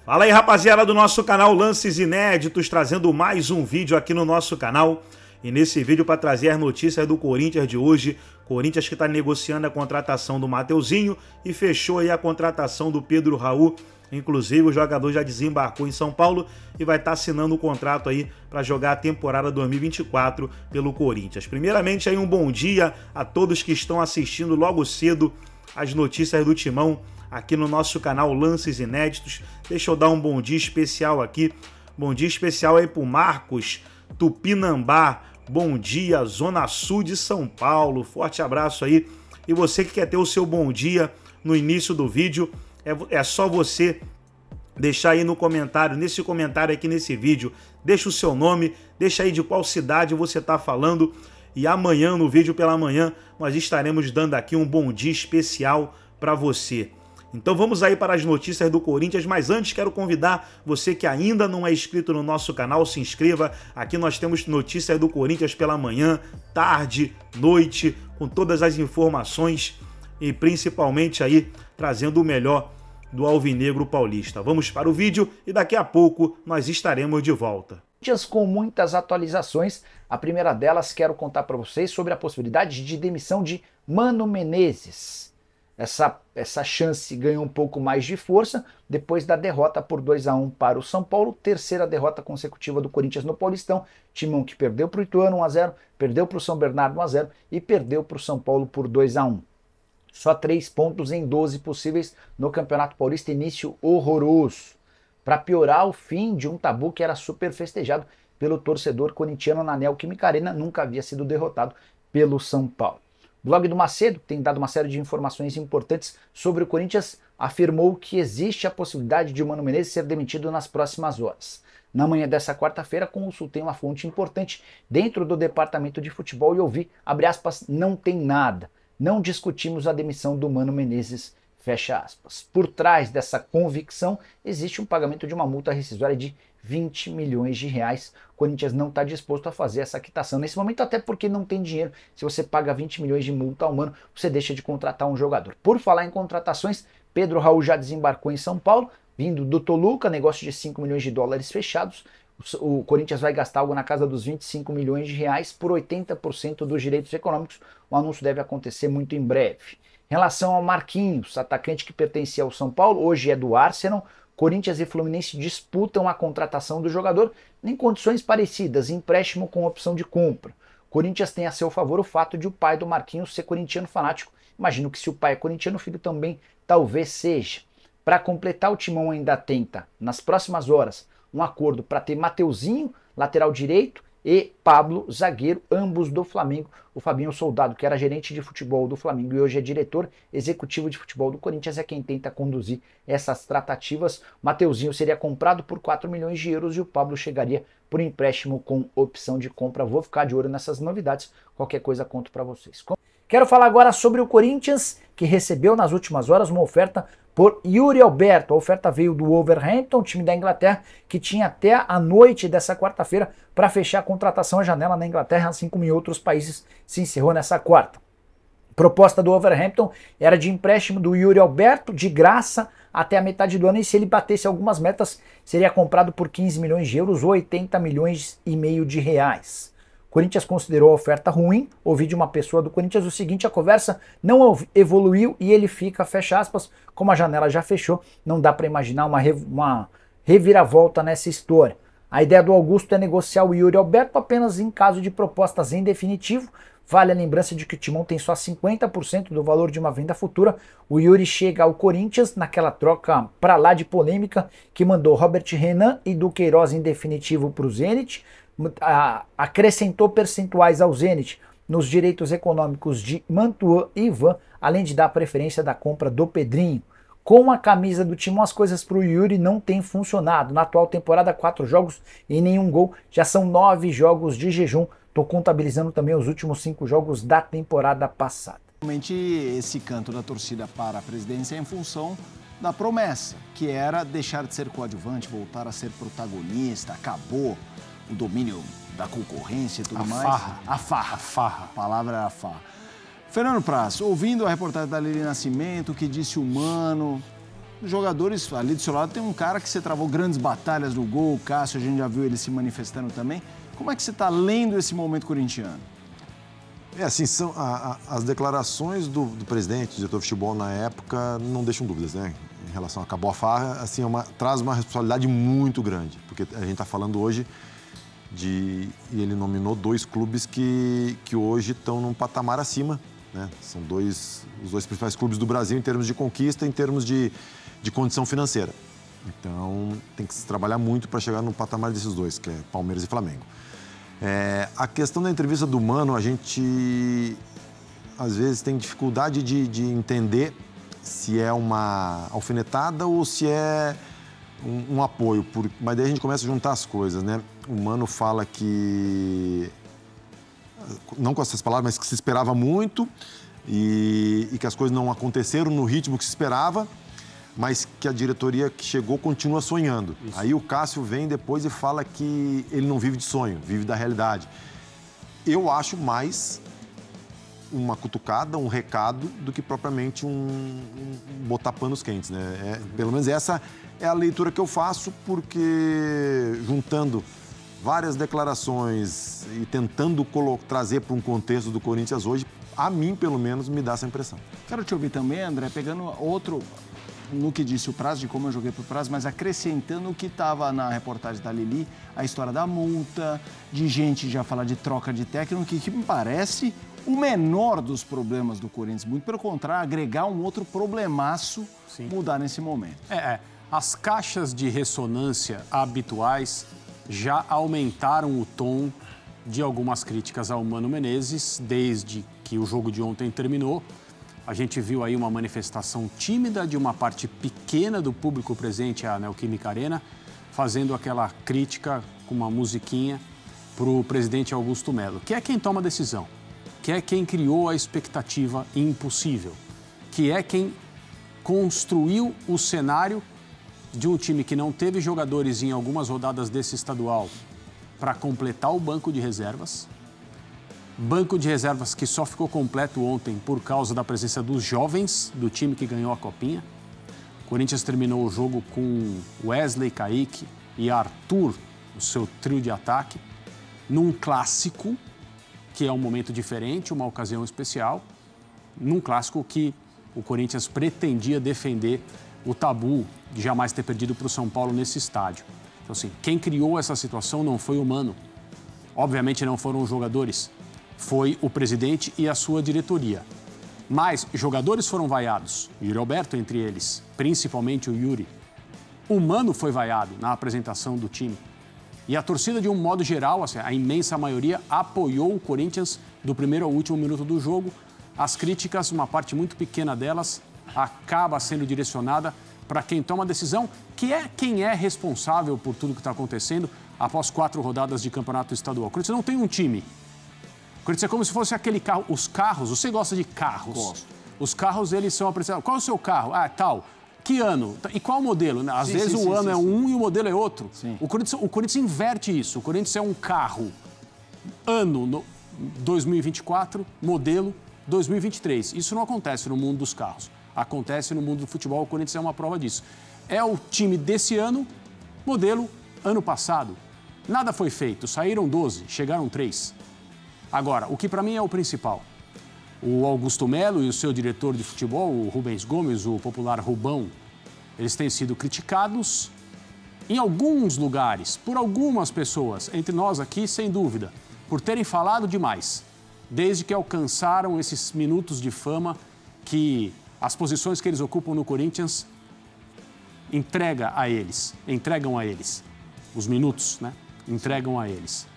Fala aí, rapaziada do nosso canal Lances Inéditos, trazendo mais um vídeo aqui no nosso canal. E nesse vídeo para trazer as notícias do Corinthians de hoje. Corinthians que está negociando a contratação do Mateuzinho e fechou aí a contratação do Pedro Raul. Inclusive o jogador já desembarcou em São Paulo e vai estar assinando o contrato aí para jogar a temporada 2024 pelo Corinthians. Primeiramente aí um bom dia a todos que estão assistindo logo cedo as notícias do Timão aqui no nosso canal Lances Inéditos. Deixa eu dar um bom dia especial aqui. Bom dia especial aí pro Marcos Tupinambá. Bom dia, Zona Sul de São Paulo. Forte abraço aí. E você que quer ter o seu bom dia no início do vídeo, é só você deixar aí no comentário, nesse comentário aqui nesse vídeo, deixa o seu nome, deixa aí de qual cidade você está falando. E amanhã, no vídeo pela manhã, nós estaremos dando aqui um bom dia especial para você. Então vamos aí para as notícias do Corinthians, mas antes quero convidar você que ainda não é inscrito no nosso canal, se inscreva. Aqui nós temos notícias do Corinthians pela manhã, tarde, noite, com todas as informações e principalmente aí trazendo o melhor do Alvinegro Paulista. Vamos para o vídeo e daqui a pouco nós estaremos de volta. Com muitas atualizações, a primeira delas quero contar para vocês sobre a possibilidade de demissão de Mano Menezes. Essa chance ganhou um pouco mais de força depois da derrota por 2-1 para o São Paulo, terceira derrota consecutiva do Corinthians no Paulistão. Timão que perdeu para o Ituano 1-0, perdeu para o São Bernardo 1-0 e perdeu para o São Paulo por 2-1. Só 3 pontos em 12 possíveis no Campeonato Paulista, início horroroso. Para piorar, o fim de um tabu que era super festejado pelo torcedor corintiano na Neoquímica Arena, nunca havia sido derrotado pelo São Paulo. O blog do Macedo, que tem dado uma série de informações importantes sobre o Corinthians, afirmou que existe a possibilidade de o Mano Menezes ser demitido nas próximas horas. Na manhã dessa quarta-feira, consultei uma fonte importante dentro do departamento de futebol e ouvi, abre aspas, não tem nada. Não discutimos a demissão do Mano Menezes, fecha aspas. Por trás dessa convicção, existe um pagamento de uma multa rescisória de 20 milhões de reais. O Corinthians não está disposto a fazer essa quitação nesse momento, até porque não tem dinheiro. Se você paga 20 milhões de multa ao Mano, você deixa de contratar um jogador. Por falar em contratações, Pedro Raul já desembarcou em São Paulo, vindo do Toluca, negócio de 5 milhões de dólares fechados. O Corinthians vai gastar algo na casa dos 25 milhões de reais por 80% dos direitos econômicos. O anúncio deve acontecer muito em breve. Em relação ao Marquinhos, atacante que pertencia ao São Paulo, hoje é do Arsenal, Corinthians e Fluminense disputam a contratação do jogador em condições parecidas, empréstimo com opção de compra. Corinthians tem a seu favor o fato de o pai do Marquinhos ser corintiano fanático. Imagino que se o pai é corintiano, o filho também talvez seja. Para completar, o Timão ainda tenta, nas próximas horas, um acordo para ter Mateuzinho, lateral direito, e Pablo, zagueiro, ambos do Flamengo. O Fabinho Soldado, que era gerente de futebol do Flamengo e hoje é diretor executivo de futebol do Corinthians, é quem tenta conduzir essas tratativas. Mateuzinho seria comprado por 4 milhões de euros e o Pablo chegaria por empréstimo com opção de compra. Vou ficar de olho nessas novidades, qualquer coisa conto para vocês. Quero falar agora sobre o Corinthians, que recebeu nas últimas horas uma oferta por Yuri Alberto. A oferta veio do Wolverhampton, time da Inglaterra, que tinha até a noite dessa quarta-feira para fechar a contratação. A janela na Inglaterra, assim como em outros países, se encerrou nessa quarta. A proposta do Wolverhampton era de empréstimo do Yuri Alberto, de graça, até a metade do ano, e se ele batesse algumas metas, seria comprado por 15 milhões de euros ou 80 milhões e meio de reais. O Corinthians considerou a oferta ruim. Ouvi de uma pessoa do Corinthians o seguinte: a conversa não evoluiu e ele fica, fecha aspas, como a janela já fechou, não dá para imaginar uma reviravolta nessa história. A ideia do Augusto é negociar o Yuri Alberto apenas em caso de propostas em definitivo. Vale a lembrança de que o Timão tem só 50% do valor de uma venda futura. O Yuri chega ao Corinthians naquela troca para lá de polêmica que mandou Robert Renan e Duqueiroz em definitivo para o Zenit. Acrescentou percentuais ao Zenit nos direitos econômicos de Mantuan e Ivan, além de dar preferência da compra do Pedrinho. Com a camisa do Timão, as coisas para o Yuri não têm funcionado. Na atual temporada, 4 jogos e nenhum gol. Já são 9 jogos de jejum. Estou contabilizando também os últimos 5 jogos da temporada passada. Realmente, esse canto da torcida para a presidência é em função da promessa, que era deixar de ser coadjuvante, voltar a ser protagonista. Acabou o domínio da concorrência e tudo mais. A farra. A palavra é a farra. Fernando Praz, ouvindo a reportagem da Lili Nascimento, que disse o Mano, jogadores, ali do seu lado tem um cara que você travou grandes batalhas no gol, o Cássio, a gente já viu ele se manifestando também. Como é que você está lendo esse momento corintiano? Assim, as declarações do presidente, do diretor de futebol na época, não deixam dúvidas, né? Em relação a acabou a farra, assim, traz uma responsabilidade muito grande, porque a gente está falando hoje e ele nominou 2 clubes que hoje estão num patamar acima, né? São os 2 principais clubes do Brasil em termos de conquista, em termos de condição financeira. Então, tem que se trabalhar muito para chegar no patamar desses 2, que é Palmeiras e Flamengo. A questão da entrevista do Mano, a gente, às vezes, tem dificuldade de entender se é uma alfinetada ou se é um apoio. Mas daí a gente começa a juntar as coisas, né? O Mano fala que, não com essas palavras, mas que se esperava muito e que as coisas não aconteceram no ritmo que se esperava, mas que a diretoria que chegou continua sonhando. Isso. Aí o Cássio vem depois e fala que ele não vive de sonho, vive da realidade. Eu acho mais uma cutucada, um recado, do que propriamente botar panos quentes, né? Pelo menos essa é a leitura que eu faço, porque juntando várias declarações e tentando trazer para um contexto do Corinthians hoje, a mim, pelo menos, me dá essa impressão. Quero te ouvir também, André, pegando outro no que disse o Praz, de como eu joguei pro Praz, mas acrescentando o que estava na reportagem da Lili, a história da multa, de gente já falar de troca de técnico, que me parece o menor dos problemas do Corinthians. Muito pelo contrário, agregar um outro problemaço, sim, mudar nesse momento. As caixas de ressonância habituais já aumentaram o tom de algumas críticas ao Mano Menezes desde que o jogo de ontem terminou. A gente viu aí uma manifestação tímida de uma parte pequena do público presente à Neoquímica Arena, fazendo aquela crítica com uma musiquinha para o presidente Augusto Melo, que é quem toma a decisão, que é quem criou a expectativa impossível, que é quem construiu o cenário de um time que não teve jogadores em algumas rodadas desse estadual para completar o banco de reservas. Banco de reservas que só ficou completo ontem por causa da presença dos jovens do time que ganhou a Copinha. O Corinthians terminou o jogo com Wesley, Kaique e Arthur, o seu trio de ataque, num clássico, que é um momento diferente, uma ocasião especial, num clássico que o Corinthians pretendia defender o tabu de jamais ter perdido para o São Paulo nesse estádio. Então, assim, quem criou essa situação não foi o Mano. Obviamente não foram os jogadores. Foi o presidente e a sua diretoria. Mas jogadores foram vaiados, Yuri Alberto entre eles, principalmente o Yuri. O Mano foi vaiado na apresentação do time. E a torcida, de um modo geral, assim, a imensa maioria, apoiou o Corinthians do primeiro ao último minuto do jogo. As críticas, uma parte muito pequena delas, acaba sendo direcionada para quem toma a decisão, que é quem é responsável por tudo que está acontecendo após 4 rodadas de campeonato estadual. O Corinthians não tem um time. O Corinthians é como se fosse aquele carro. Os carros, você gosta de carros? Gosto. Os carros, eles são apresentados. Qual é o seu carro? Ah, tal. Que ano? E qual modelo? Às vezes o ano é um e o modelo é outro. O Corinthians inverte isso. O Corinthians é um carro ano 2024, modelo 2023. Isso não acontece no mundo dos carros. Acontece no mundo do futebol. O Corinthians é uma prova disso. É o time desse ano, modelo ano passado. Nada foi feito. Saíram 12, chegaram 3. Agora, o que para mim é o principal, o Augusto Melo e o seu diretor de futebol, o Rubens Gomes, o popular Rubão, eles têm sido criticados em alguns lugares, por algumas pessoas, entre nós aqui, sem dúvida, por terem falado demais, desde que alcançaram esses minutos de fama que as posições que eles ocupam no Corinthians entregam a eles. Os minutos, né? Entregam a eles.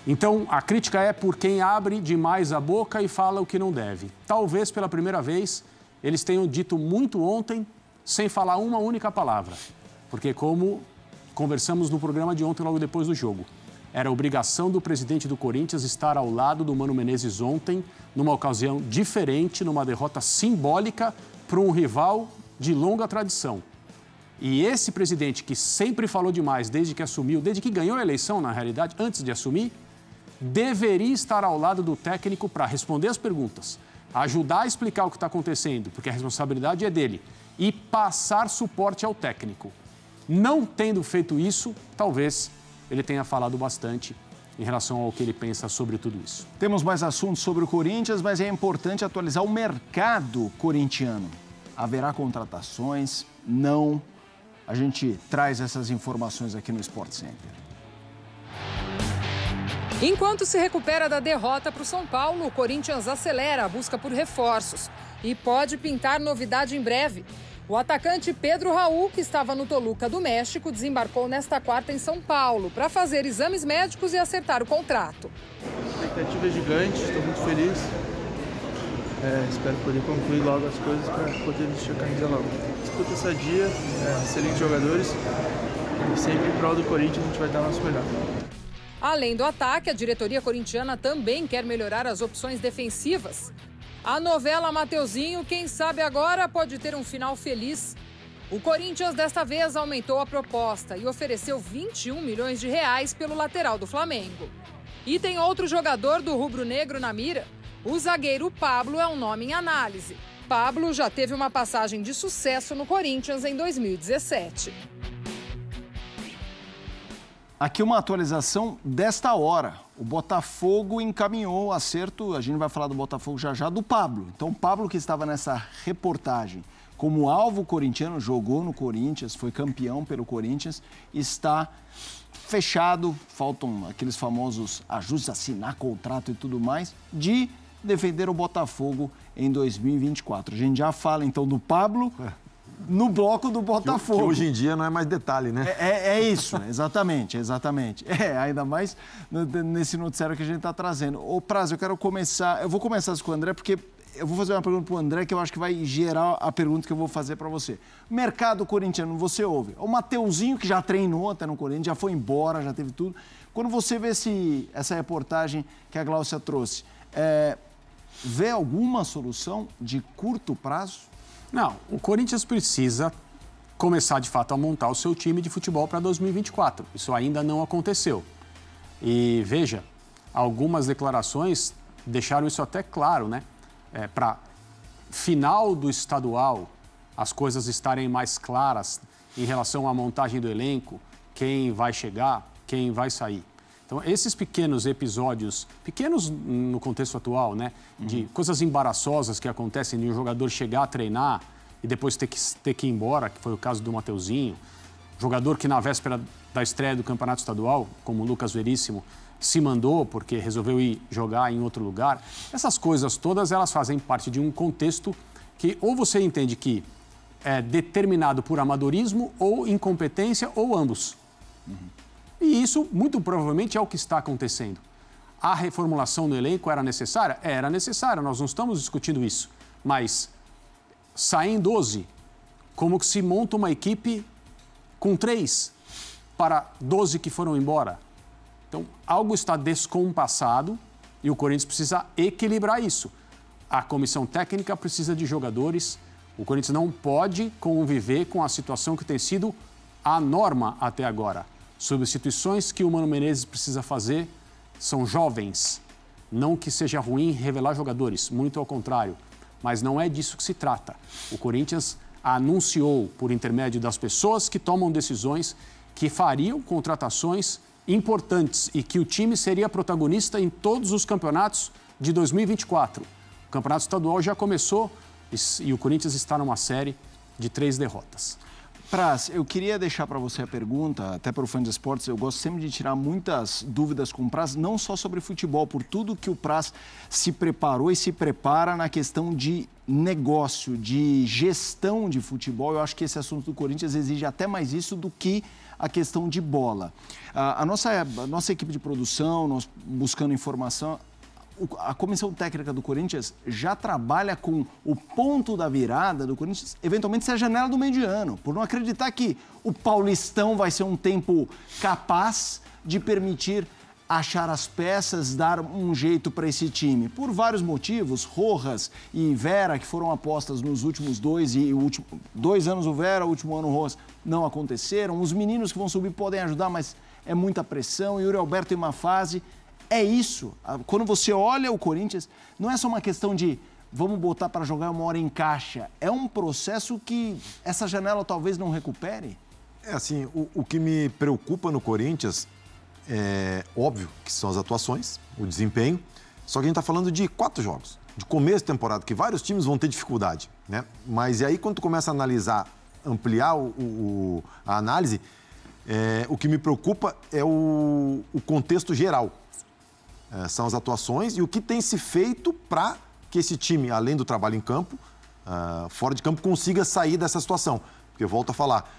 Então, a crítica é por quem abre demais a boca e fala o que não deve. Talvez, pela primeira vez, eles tenham dito muito ontem, sem falar uma única palavra. Porque, como conversamos no programa de ontem, logo depois do jogo, era obrigação do presidente do Corinthians estar ao lado do Mano Menezes ontem, numa ocasião diferente, numa derrota simbólica para um rival de longa tradição. E esse presidente, que sempre falou demais desde que assumiu, desde que ganhou a eleição, na realidade, antes de assumir, deveria estar ao lado do técnico para responder as perguntas, ajudar a explicar o que está acontecendo, porque a responsabilidade é dele, e passar suporte ao técnico. Não tendo feito isso, talvez ele tenha falado bastante em relação ao que ele pensa sobre tudo isso. Temos mais assuntos sobre o Corinthians, mas é importante atualizar o mercado corintiano. Haverá contratações? Não. A gente traz essas informações aqui no Sport Center. Enquanto se recupera da derrota para o São Paulo, o Corinthians acelera a busca por reforços e pode pintar novidade em breve. O atacante Pedro Raul, que estava no Toluca do México, desembarcou nesta quarta em São Paulo para fazer exames médicos e acertar o contrato. A expectativa é gigante, estou muito feliz. Espero poder concluir logo as coisas para poder vestir a camisa logo. Disputa sadia, excelentes jogadores e sempre em prol do Corinthians a gente vai dar o nosso melhor. Além do ataque, a diretoria corintiana também quer melhorar as opções defensivas. A novela Mateuzinho, quem sabe agora, pode ter um final feliz. O Corinthians desta vez aumentou a proposta e ofereceu 21 milhões de reais pelo lateral do Flamengo. E tem outro jogador do rubro-negro na mira. O zagueiro Pablo é um nome em análise. Pablo já teve uma passagem de sucesso no Corinthians em 2017. Aqui uma atualização desta hora. O Botafogo encaminhou o acerto, a gente vai falar do Botafogo já, do Pablo. Então, o Pablo, que estava nessa reportagem como alvo corintiano, jogou no Corinthians, foi campeão pelo Corinthians, está fechado, faltam aqueles famosos ajustes, assinar contrato e tudo mais, de defender o Botafogo em 2024. A gente já fala, então, do Pablo no bloco do Botafogo. Que hoje em dia não é mais detalhe, né? É isso, exatamente. Ainda mais nesse noticiário que a gente está trazendo. Ô, Praz, eu vou começar com o André, porque eu vou fazer uma pergunta para o André que eu acho que vai gerar a pergunta que eu vou fazer para você. Mercado corintiano, você ouve. O Mateuzinho, que já treinou até no Corinthians, já foi embora, já teve tudo. Quando você vê essa reportagem que a Gláucia trouxe, vê alguma solução de curto prazo? Não, o Corinthians precisa começar, de fato, a montar o seu time de futebol para 2024. Isso ainda não aconteceu. E, veja, algumas declarações deixaram isso até claro, né? Para final do estadual, as coisas estarem mais claras em relação à montagem do elenco, quem vai chegar, quem vai sair. Então, esses pequenos episódios, pequenos no contexto atual, né, de coisas embaraçosas que acontecem de um jogador chegar a treinar e depois ter que ir embora, que foi o caso do Mateuzinho, jogador que na véspera da estreia do Campeonato Estadual, como o Lucas Veríssimo, se mandou porque resolveu ir jogar em outro lugar. Essas coisas todas, elas fazem parte de um contexto que ou você entende que é determinado por amadorismo ou incompetência ou ambos. E isso, muito provavelmente, é o que está acontecendo. A reformulação no elenco era necessária? Era necessária, nós não estamos discutindo isso. Mas saem 12, como que se monta uma equipe com 3 para 12 que foram embora? Então, algo está descompassado e o Corinthians precisa equilibrar isso. A comissão técnica precisa de jogadores. O Corinthians não pode conviver com a situação que tem sido a norma até agora. Substituições que o Mano Menezes precisa fazer são jovens. Não que seja ruim revelar jogadores, muito ao contrário. Mas não é disso que se trata. O Corinthians anunciou, por intermédio das pessoas que tomam decisões, que fariam contratações importantes e que o time seria protagonista em todos os campeonatos de 2024. O Campeonato Estadual já começou e o Corinthians está numa série de 3 derrotas. Praz, eu queria deixar para você a pergunta, até para o Fã de Esportes, eu gosto sempre de tirar muitas dúvidas com o Praz, não só sobre futebol, por tudo que o Praz se preparou e se prepara na questão de negócio, de gestão de futebol. Eu acho que esse assunto do Corinthians exige até mais isso do que a questão de bola. A nossa equipe de produção, nós buscando informação, a comissão técnica do Corinthians já trabalha com o ponto da virada do Corinthians, eventualmente ser a janela do meio de ano, por não acreditar que o Paulistão vai ser um tempo capaz de permitir achar as peças, dar um jeito para esse time. Por vários motivos, Rojas e Vera, que foram apostas nos últimos 2 anos o Vera, o último ano o Rojas, não aconteceram. Os meninos que vão subir podem ajudar, mas é muita pressão. Yuri Alberto em uma fase... É isso. Quando você olha o Corinthians, não é só uma questão de vamos botar para jogar, uma hora encaixa. É um processo que essa janela talvez não recupere? É assim, o que me preocupa no Corinthians é óbvio que são as atuações, o desempenho, só que a gente está falando de 4 jogos, de começo de temporada, que vários times vão ter dificuldade, né? Mas e aí quando tu começa a analisar, ampliar a análise, o que me preocupa é o contexto geral. São as atuações e o que tem se feito para que esse time, além do trabalho em campo, fora de campo, consiga sair dessa situação. Porque eu volto a falar,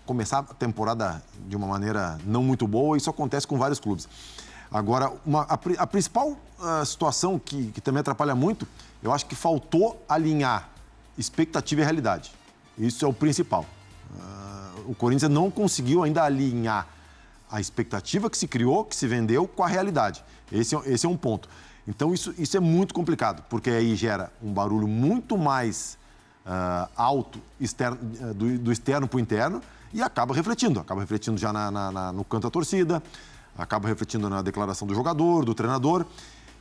começar a temporada de uma maneira não muito boa, isso acontece com vários clubes. Agora, a principal situação que também atrapalha muito, eu acho que faltou alinhar expectativa e realidade. Isso é o principal. O Corinthians não conseguiu ainda alinhar a expectativa que se criou, que se vendeu, com a realidade. Esse é um ponto. Então, isso é muito complicado, porque aí gera um barulho muito mais alto do externo para o interno e acaba refletindo já no canto da torcida, acaba refletindo na declaração do jogador, do treinador.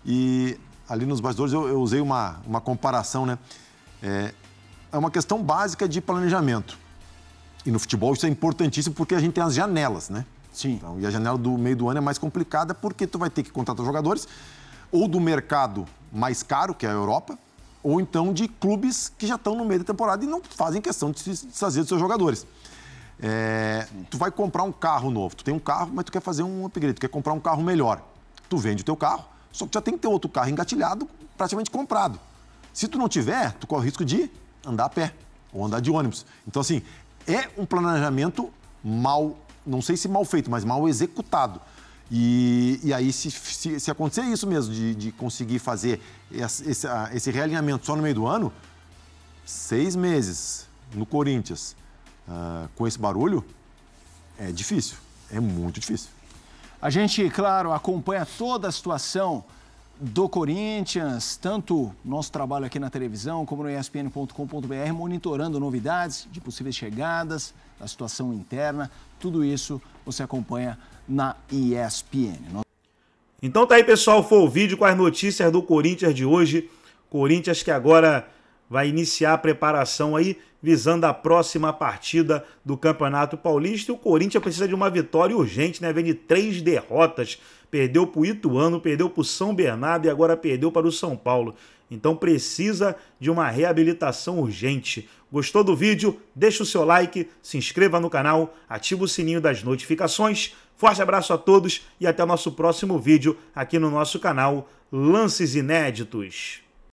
E ali nos bastidores eu usei uma comparação, né? É uma questão básica de planejamento. E no futebol isso é importantíssimo porque a gente tem as janelas, né? Sim. Então, e a janela do meio do ano é mais complicada porque tu vai ter que contratar jogadores ou do mercado mais caro, que é a Europa, ou então de clubes que já estão no meio da temporada e não fazem questão de se desfazer dos seus jogadores. Tu vai comprar um carro novo, tu tem um carro, mas tu quer fazer um upgrade, tu quer comprar um carro melhor. Tu vende o teu carro, só que já tem que ter outro carro engatilhado, praticamente comprado. Se tu não tiver, tu corre o risco de andar a pé ou andar de ônibus. Então, assim, é um planejamento mal, não sei se mal feito, mas mal executado. E aí, se acontecer isso mesmo, de conseguir fazer esse realinhamento só no meio do ano, 6 meses no Corinthians com esse barulho, é difícil, é muito difícil. A gente, claro, acompanha toda a situação do Corinthians, tanto nosso trabalho aqui na televisão como no espn.com.br, monitorando novidades de possíveis chegadas, da situação interna, tudo isso você acompanha na ESPN. Então tá aí, pessoal, foi o vídeo com as notícias do Corinthians de hoje. Corinthians que agora vai iniciar a preparação aí, visando a próxima partida do Campeonato Paulista. E o Corinthians precisa de uma vitória urgente, né? Vem de 3 derrotas. Perdeu para o Ituano, perdeu para o São Bernardo e agora perdeu para o São Paulo. Então precisa de uma reabilitação urgente. Gostou do vídeo? Deixa o seu like, se inscreva no canal, ativa o sininho das notificações. Forte abraço a todos e até o nosso próximo vídeo aqui no nosso canal Lances Inéditos.